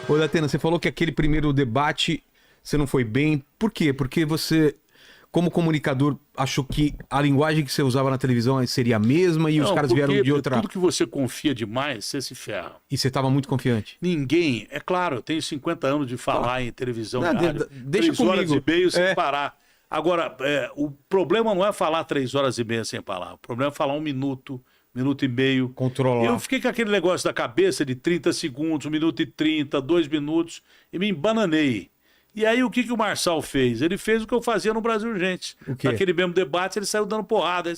Ô, Datena, você falou que aquele primeiro debate você não foi bem. Por quê? Porque você, como comunicador, achou que a linguagem que você usava na televisão seria a mesma e os Não, caras vieram porque de outra... tudo que você confia demais, você se ferra. E você estava muito confiante. Ninguém, é claro, eu tenho 50 anos de falar em televisão Não, e rádio, deixa 3 horas comigo. e meia sem É. parar. Agora, o problema não é falar 3 horas e meia sem parar, o problema é falar 1 minuto, 1 minuto e meio. Controlar. Eu fiquei com aquele negócio da cabeça de 30 segundos, 1 minuto e 30, 2 minutos, e me embananei. E aí o que o Marçal fez? Ele fez o que eu fazia no Brasil Urgente. O quê? Naquele mesmo debate ele saiu dando porrada.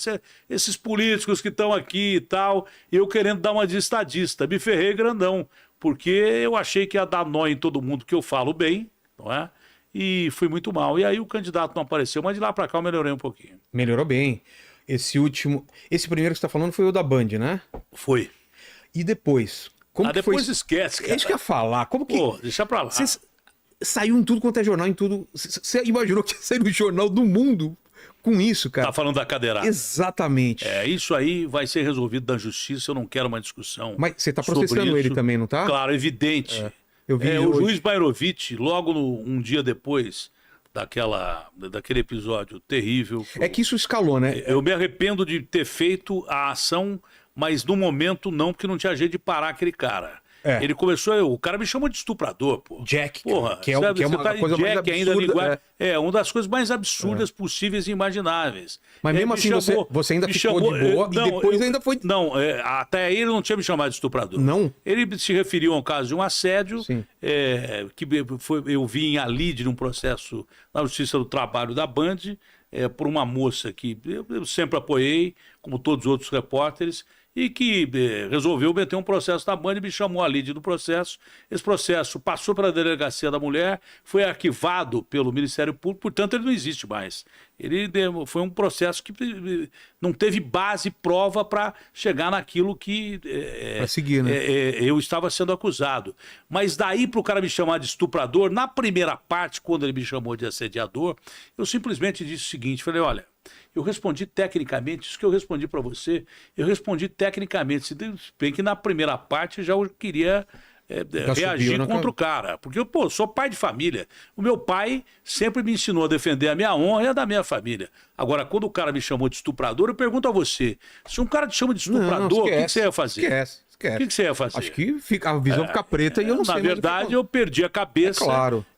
Esses políticos que estão aqui e tal, e eu querendo dar uma de estadista. Me ferrei grandão, porque eu achei que ia dar nó em todo mundo que eu falo bem, não é? E fui muito mal. E aí o candidato não apareceu, mas de lá pra cá eu melhorei um pouquinho. Melhorou bem. Esse primeiro que você tá falando foi o da Band, né? Foi. E depois? Como que Depois foi? esquece, cara. É isso que eu ia falar. Como que... Pô, deixa pra lá. Você saiu em tudo quanto é jornal, em tudo... Você imaginou que ia sair no jornal do mundo com isso, cara? Tá falando da cadeirada. Exatamente. Isso aí vai ser resolvido na justiça, eu não quero uma discussão. Mas você tá sobre processando ele isso. também, não tá? Claro, evidente. Eu vi O hoje. juiz Bairovic, logo um dia depois daquele episódio terrível. É que isso escalou, né? Eu me arrependo de ter feito a ação, mas no momento não, porque não tinha jeito de parar aquele cara. É. Ele começou, o cara me chamou de estuprador, pô. Jack, Porra, que é sabe, uma você coisa mais Jack ainda, absurda, linguagem, uma das coisas mais absurdas possíveis e imagináveis. Mas mesmo Me assim você ainda me ficou de boa e depois ainda foi... Não, até aí ele não tinha me chamado de estuprador. Não? Ele se referiu a um caso de um assédio, Sim. eu vi em Alide num processo na Justiça do Trabalho da Band, por uma moça que eu sempre apoiei, como todos os outros repórteres, e que resolveu meter um processo na Band e me chamou a lide do processo. Esse processo passou para a Delegacia da Mulher, foi arquivado pelo Ministério Público, portanto ele não existe mais. Foi um processo que não teve base, prova para chegar naquilo que Pra seguir, né? eu estava sendo acusado. Mas daí para o cara me chamar de estuprador, na primeira parte, quando ele me chamou de assediador, eu simplesmente disse o seguinte, falei, olha, eu respondi tecnicamente, isso que eu respondi para você, eu respondi tecnicamente, se bem que na primeira parte já eu queria reagir contra o cara, porque eu sou pai de família, o meu pai sempre me ensinou a defender a minha honra e a da minha família. Agora, quando o cara me chamou de estuprador, eu pergunto a você, se um cara te chama de estuprador, o que você ia fazer? Esquece. O que você ia fazer? Acho que a visão fica preta e eu não sei. Na verdade, eu perdi a cabeça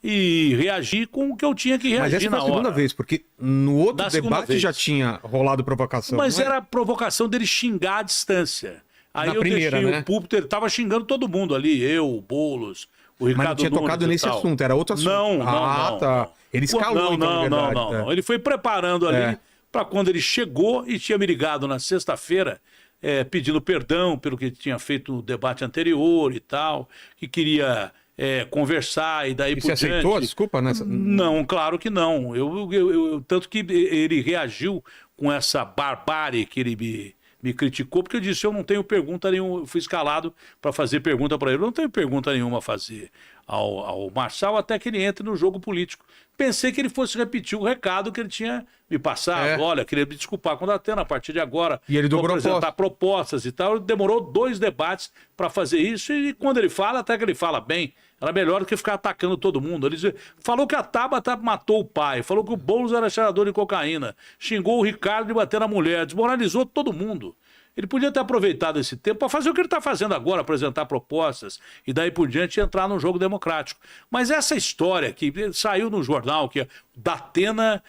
e reagi com o que eu tinha que reagir Mas essa foi na a segunda hora. vez, porque no outro debate vez. já tinha rolado provocação. Mas não é? era a provocação dele xingar à distância. Aí Na eu primeira, deixei né? o púlpito, ele tava xingando todo mundo ali, eu, o Boulos, o Ricardo Mas não tinha Nunes tocado e nesse tal. assunto, era outro assunto. Não, tá. Ele escalou, então, na verdade. Não. Ele foi preparando ali para quando ele chegou e tinha me ligado na sexta-feira, pedindo perdão pelo que tinha feito no debate anterior e tal, que queria conversar e daí E por você diante. aceitou a desculpa nessa? Não, claro que não. Tanto que ele reagiu com essa barbárie que ele me criticou, porque eu disse, eu não tenho pergunta nenhuma, eu fui escalado para fazer pergunta para ele, eu não tenho pergunta nenhuma a fazer ao Marçal até que ele entre no jogo político. Pensei que ele fosse repetir o recado que ele tinha me passado, olha, queria me desculpar com o Datena, a partir de agora e ele vou apresentar propostas e tal. Ele demorou 2 debates para fazer isso e quando ele fala, até que ele fala bem, era melhor do que ficar atacando todo mundo. Ele falou que a Tabata matou o pai, falou que o Boulos era cheirador de cocaína, xingou o Ricardo de bater na mulher, desmoralizou todo mundo. Ele podia ter aproveitado esse tempo para fazer o que ele está fazendo agora, apresentar propostas e daí por diante entrar no jogo democrático. Mas essa história que saiu no jornal, que Datena,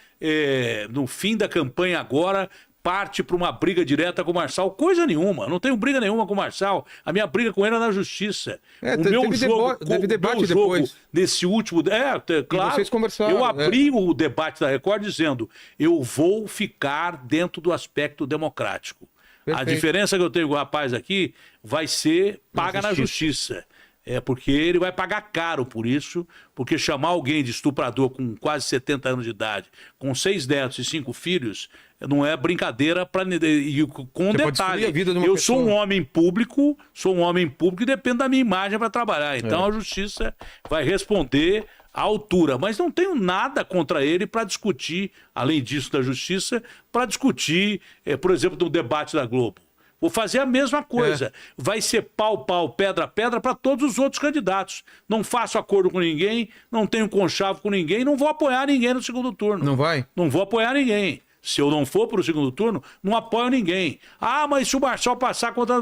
no fim da campanha agora, parte para uma briga direta com o Marçal, coisa nenhuma, não tenho briga nenhuma com o Marçal, a minha briga com ele é na justiça. O meu jogo, teve debate depois. Nesse último, claro, vocês conversaram, eu abri o debate da Record dizendo, eu vou ficar dentro do aspecto democrático. Perfeito. A diferença que eu tenho com o rapaz aqui vai ser paga na justiça. Porque ele vai pagar caro por isso, porque chamar alguém de estuprador com quase 70 anos de idade, com 6 netos e 5 filhos, não é brincadeira com detalhe. Eu sou um homem público, e dependo da minha imagem para trabalhar. Então a justiça vai responder à altura, mas não tenho nada contra ele para discutir, além disso da justiça, para discutir, por exemplo, no debate da Globo. Vou fazer a mesma coisa. Vai ser pau, pedra, pedra para todos os outros candidatos. Não faço acordo com ninguém, não tenho conchavo com ninguém, não vou apoiar ninguém no segundo turno. Não vai? Não vou apoiar ninguém. Se eu não for para o segundo turno, não apoio ninguém. Ah, mas se o Marçal passar contra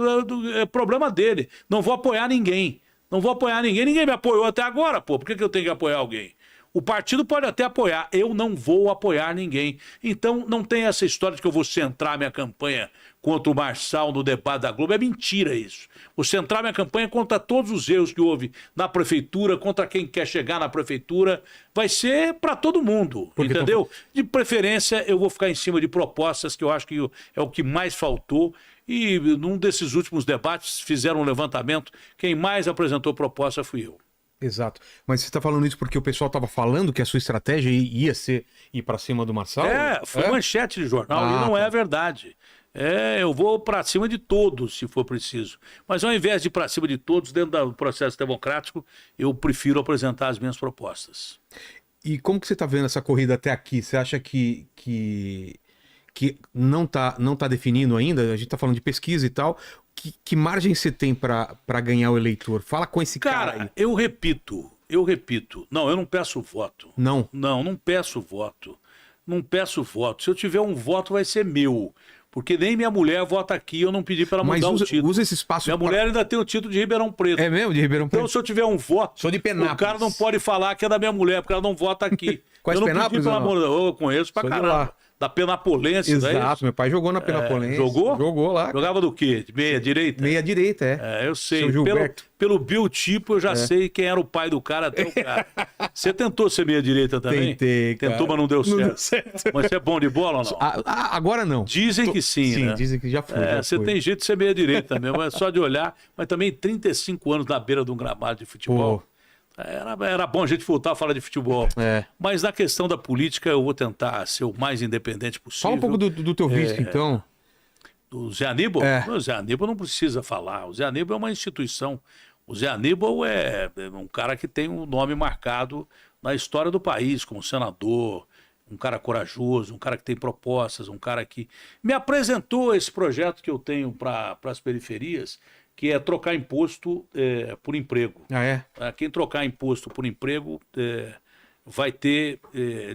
é problema dele. Não vou apoiar ninguém. Não vou apoiar ninguém. Ninguém me apoiou até agora, pô. Por que eu tenho que apoiar alguém? O partido pode até apoiar, eu não vou apoiar ninguém. Então não tem essa história de que eu vou centrar minha campanha contra o Marçal no debate da Globo. É mentira isso. Vou centrar minha campanha contra todos os erros que houve na prefeitura, contra quem quer chegar na prefeitura. Vai ser para todo mundo, entendeu? De preferência eu vou ficar em cima de propostas que eu acho que é o que mais faltou. E num desses últimos debates fizeram um levantamento. Quem mais apresentou proposta fui eu. Exato. Mas você está falando isso porque o pessoal estava falando que a sua estratégia ia ser ir para cima do Marçal? Foi manchete de jornal e não é verdade. Eu vou para cima de todos, se for preciso. Mas ao invés de ir para cima de todos, dentro do processo democrático, eu prefiro apresentar as minhas propostas. E como que você está vendo essa corrida até aqui? Você acha que não tá definindo ainda? A gente está falando de pesquisa e tal. Que margem você tem para ganhar o eleitor? Fala com esse cara aí. Eu repito. Não, eu não peço voto. Não? Não peço voto. Não peço voto. Se eu tiver um voto, vai ser meu. Porque nem minha mulher vota aqui, eu não pedi para ela mudar o título. Usa esse espaço. Minha mulher ainda tem o título de Ribeirão Preto. É mesmo, de Ribeirão Preto? Então, se eu tiver um voto, sou de Penápolis. O cara não pode falar que é da minha mulher, porque ela não vota aqui. Conhece eu não Penápolis? Pedi, pelo amor de Deus, eu conheço pra caramba. Da Penapolense, Exato, meu pai jogou na Penapolense. Jogou? Jogou lá. Jogava do quê? De meia direita? Meia direita, eu sei. Seu Gilberto. Pelo biotipo, eu já sei quem era o pai do cara até o cara. Você tentou ser meia direita também? Tentei, cara. Tentou, mas não deu certo. Não deu certo. Mas você é bom de bola ou não? Agora não. Dizem que sim, né? Dizem que já foi. Você tem jeito de ser meia direita mesmo, é só de olhar. Mas também 35 anos na beira de um gramado de futebol. Era bom a gente voltar a falar de futebol. Mas na questão da política, eu vou tentar ser o mais independente possível. Fala um pouco do teu visto, então. Do Zé Aníbal? O Zé Aníbal não precisa falar. O Zé Aníbal é uma instituição. O Zé Aníbal é um cara que tem um nome marcado na história do país, como senador, um cara corajoso, um cara que tem propostas, um cara que me apresentou esse projeto que eu tenho para as periferias, que é trocar imposto por emprego. Quem trocar imposto por emprego vai ter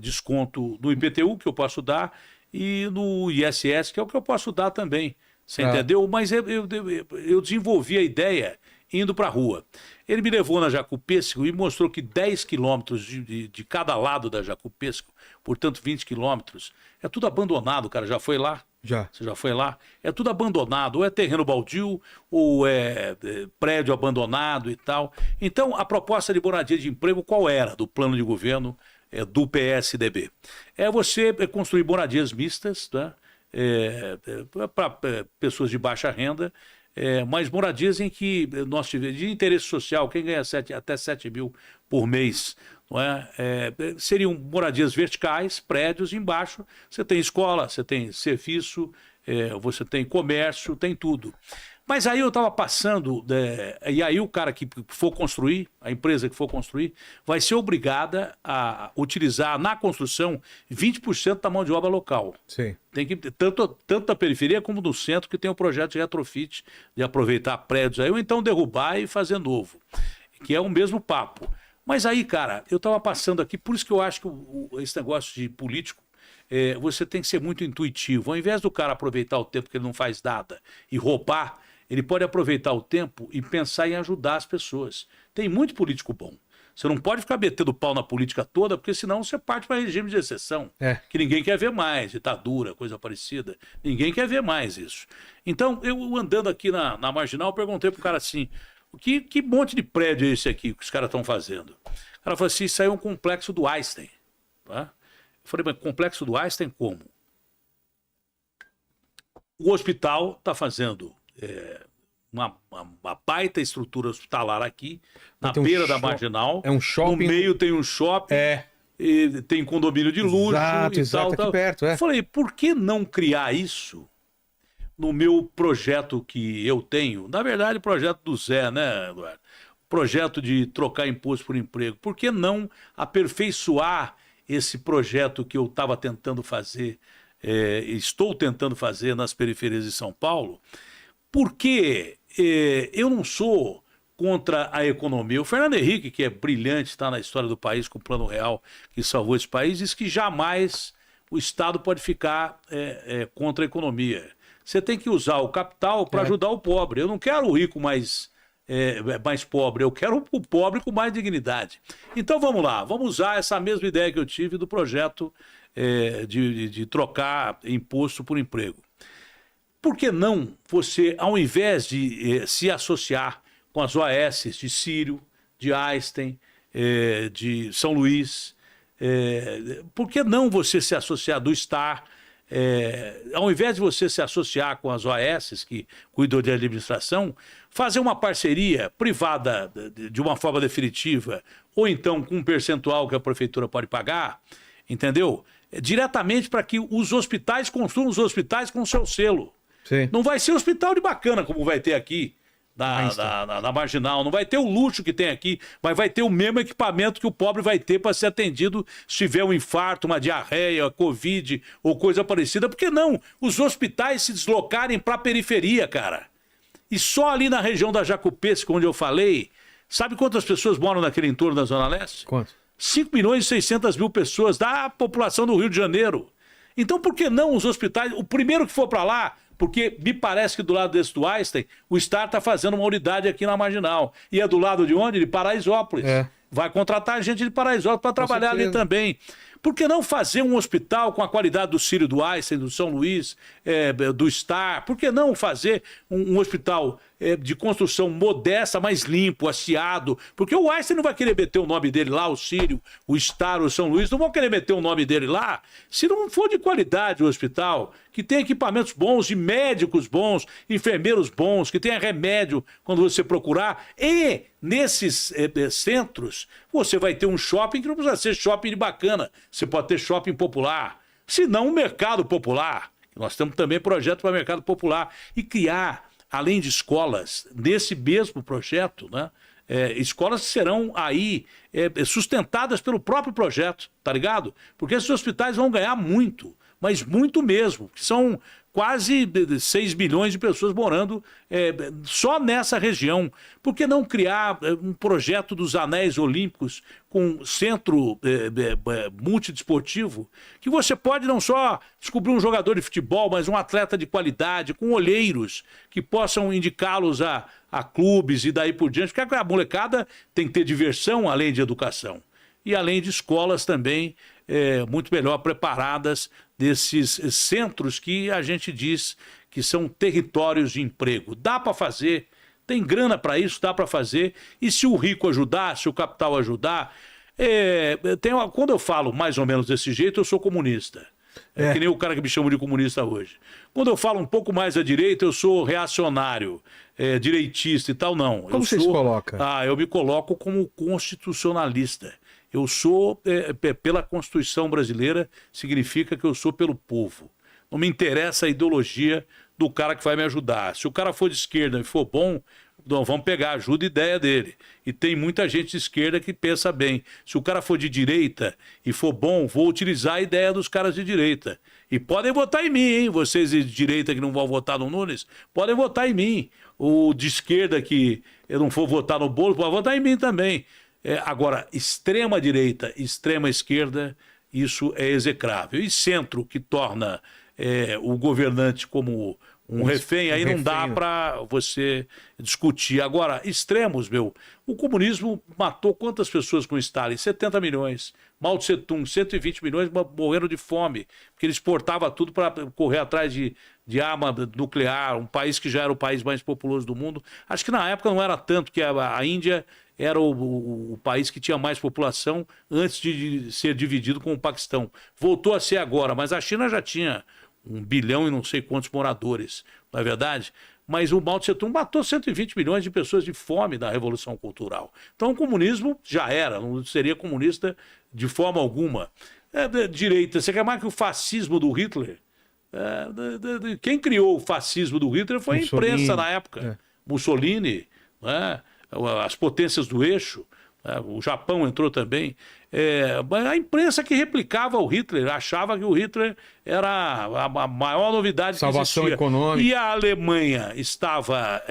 desconto no IPTU, que eu posso dar, e no ISS, que é o que eu posso dar também. Você entendeu? Mas eu desenvolvi a ideia indo para a rua. Ele me levou na Jacupêssego e mostrou que 10 quilômetros de cada lado da Jacupêssego, portanto 20 quilômetros, é tudo abandonado, cara. Já foi lá? Já. Você já foi lá? É tudo abandonado, ou é terreno baldio, ou é prédio abandonado e tal. Então, a proposta de moradia de emprego qual era do plano de governo do PSDB? É você construir moradias mistas, né? Para pessoas de baixa renda, mas moradias em que nós tivemos de interesse social, quem ganha até 7 mil por mês, não é? Seriam moradias verticais, prédios, embaixo você tem escola, você tem serviço, você tem comércio, tem tudo. Mas aí eu estava passando, e aí o cara que for construir, a empresa que for construir, vai ser obrigada a utilizar na construção 20% da mão de obra local. Sim. Tem que tanto na periferia como no centro, que tem o projeto de retrofit, de aproveitar prédios aí, ou então derrubar e fazer novo, que é o mesmo papo. Mas aí, cara, eu estava passando aqui, por isso que eu acho que esse negócio de político, você tem que ser muito intuitivo. Ao invés do cara aproveitar o tempo que ele não faz nada e roubar, ele pode aproveitar o tempo e pensar em ajudar as pessoas. Tem muito político bom. Você não pode ficar metendo pau na política toda, porque senão você parte para regime de exceção, que ninguém quer ver mais, ditadura, coisa parecida. Ninguém quer ver mais isso. Então, eu andando aqui na Marginal, perguntei pro cara assim, que monte de prédio é esse aqui que os caras estão fazendo? O cara falou assim, isso aí é um complexo do Einstein. Tá? Eu falei, mas complexo do Einstein como? O hospital está fazendo uma baita estrutura hospitalar aqui, na beira da Marginal. É um shopping. No meio tem um shopping. E tem condomínio de luxo. Exato, aqui perto. Eu falei, por que não criar isso no meu projeto que eu tenho? Na verdade, o projeto do Zé, né, Eduardo? Projeto de trocar imposto por emprego. Por que não aperfeiçoar esse projeto que eu estava tentando fazer, estou tentando fazer nas periferias de São Paulo, Porque eu não sou contra a economia. O Fernando Henrique, que é brilhante, está na história do país com o Plano Real que salvou esse país, diz que jamais o Estado pode ficar contra a economia. Você tem que usar o capital para ajudar o pobre. Eu não quero o rico mais pobre, eu quero o pobre com mais dignidade. Então vamos lá, vamos usar essa mesma ideia que eu tive do projeto de trocar imposto por emprego. Por que não você, ao invés de se associar com as OAS de Sírio, de Einstein, de São Luís, por que não você se associar do STAR? Ao invés de você se associar com as OAS que cuidam de administração, fazer uma parceria privada de uma forma definitiva, ou então com um percentual que a prefeitura pode pagar, entendeu? Diretamente para que os hospitais construam os hospitais com o seu selo. Sim. Não vai ser hospital de bacana como vai ter aqui na Marginal, não vai ter o luxo que tem aqui, mas vai ter o mesmo equipamento que o pobre vai ter para ser atendido se tiver um infarto, uma diarreia, Covid ou coisa parecida. Por que não os hospitais se deslocarem para a periferia, cara? E só ali na região da Jacupesca, onde eu falei, sabe quantas pessoas moram naquele entorno da Zona Leste? Quanto? 5.600.000 pessoas da população do Rio de Janeiro. Então por que não os hospitais, o primeiro que for para lá, porque me parece que do lado desse do Einstein, o Star está fazendo uma unidade aqui na Marginal. E é do lado de onde? De Paraisópolis. Vai contratar gente de Paraisópolis para trabalhar ali também. Por que não fazer um hospital com a qualidade do Sírio, do Einstein, do São Luís, do Star? Por que não fazer um hospital de construção modesta, mais limpo, asseado? Porque o Einstein não vai querer meter o nome dele lá, o Sírio, o Star, o São Luís, não vão querer meter o nome dele lá. Se não for de qualidade o hospital, que tenha equipamentos bons, de médicos bons, enfermeiros bons, que tenha remédio quando você procurar. E nesses centros, você vai ter um shopping que não precisa ser shopping de bacana. Você pode ter shopping popular, se não um mercado popular. Nós temos também projeto para mercado popular. E criar, além de escolas, nesse mesmo projeto, né? Escolas que serão aí sustentadas pelo próprio projeto, tá ligado? Porque esses hospitais vão ganhar muito, mas muito mesmo, que são quase 6 milhões de pessoas morando só nessa região. Por que não criar um projeto dos Anéis Olímpicos com centro multidesportivo, que você pode não só descobrir um jogador de futebol, mas um atleta de qualidade, com olheiros que possam indicá-los a clubes e daí por diante, porque a molecada tem que ter diversão além de educação. E além de escolas também muito melhor preparadas desses centros que a gente diz que são territórios de emprego. Dá para fazer, tem grana para isso, dá para fazer. E se o rico ajudar, se o capital ajudar... quando eu falo mais ou menos desse jeito, eu sou comunista. Que nem o cara que me chama de comunista hoje. Quando eu falo um pouco mais à direita, eu sou reacionário, direitista e tal, não. Como você se coloca? Eu me coloco como constitucionalista. Eu sou pela Constituição brasileira, significa que eu sou pelo povo. Não me interessa a ideologia do cara que vai me ajudar. Se o cara for de esquerda e for bom, não, vamos pegar, ajuda a ideia dele. E tem muita gente de esquerda que pensa bem. Se o cara for de direita e for bom, vou utilizar a ideia dos caras de direita. E podem votar em mim, hein? Vocês de direita que não vão votar no Nunes, podem votar em mim. O de esquerda que eu não for votar no Boulos, pode votar em mim também. Agora, extrema-direita, extrema-esquerda, isso é execrável. E centro, que torna o governante como um refém, aí não dá para você discutir. Agora, extremos, o comunismo matou quantas pessoas com Stalin? 70 milhões. Mao Tse Tung, 120 milhões morreram de fome, porque ele exportava tudo para correr atrás de arma nuclear, um país que já era o país mais populoso do mundo. Acho que na época não era tanto, que a Índia era o país que tinha mais população antes de ser dividido com o Paquistão. Voltou a ser agora, mas a China já tinha 1 bilhão e não sei quantos moradores, não é verdade? Mas o Mao Tse Tung matou 120 milhões de pessoas de fome na Revolução Cultural. Então o comunismo já era, não seria comunista de forma alguma. Direita, você quer mais que o fascismo do Hitler? Quem criou o fascismo do Hitler foi a imprensa na época. Mussolini, né? As potências do eixo. O Japão entrou também. A imprensa que replicava o Hitler achava que o Hitler era a maior novidade Salvação que existia. econômica. E a Alemanha estava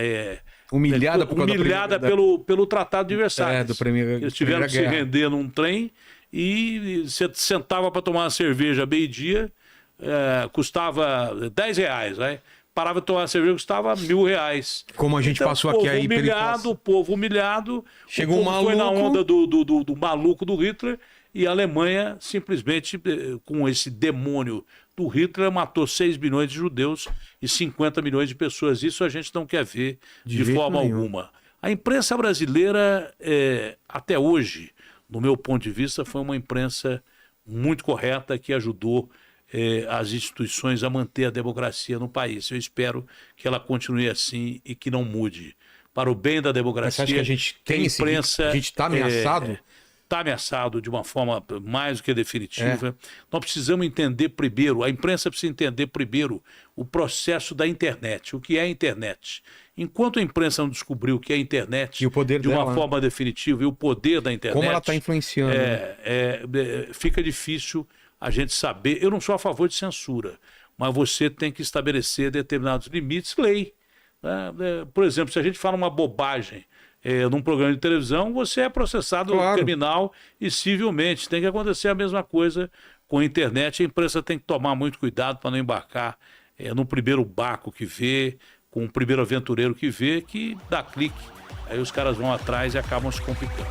Humilhada pelo Tratado de Versalhes. Eles tiveram que se render num trem e você sentava para tomar uma cerveja meio-dia, custava R$10, né? Parava de tomar cerveja, custava R$1.000. Como a gente passou aqui aí. O povo humilhado. Chegou o um povo maluco. Foi na onda do maluco do Hitler, e a Alemanha simplesmente, com esse demônio do Hitler, matou 6 milhões de judeus e 50 milhões de pessoas. Isso a gente não quer ver de forma alguma. A imprensa brasileira, até hoje, no meu ponto de vista, foi uma imprensa muito correta, que ajudou as instituições a manter a democracia no país. Eu espero que ela continue assim e que não mude. Para o bem da democracia, você acha que a gente tem imprensa, a gente está ameaçado? Está ameaçado de uma forma mais do que definitiva. Nós precisamos entender primeiro, a imprensa precisa entender primeiro o processo da internet. O que é a internet? Enquanto a imprensa não descobriu o que é a internet e o poder de uma forma definitiva, e o poder da internet... Como ela está influenciando. Fica difícil a gente saber. Eu não sou a favor de censura, mas você tem que estabelecer determinados limites, lei. Por exemplo, se a gente fala uma bobagem num programa de televisão, você é processado criminal e civilmente. Tem que acontecer a mesma coisa com a internet. A imprensa tem que tomar muito cuidado para não embarcar no primeiro barco que vê, com o primeiro aventureiro que vê, que dá clique. Aí os caras vão atrás e acabam se complicando.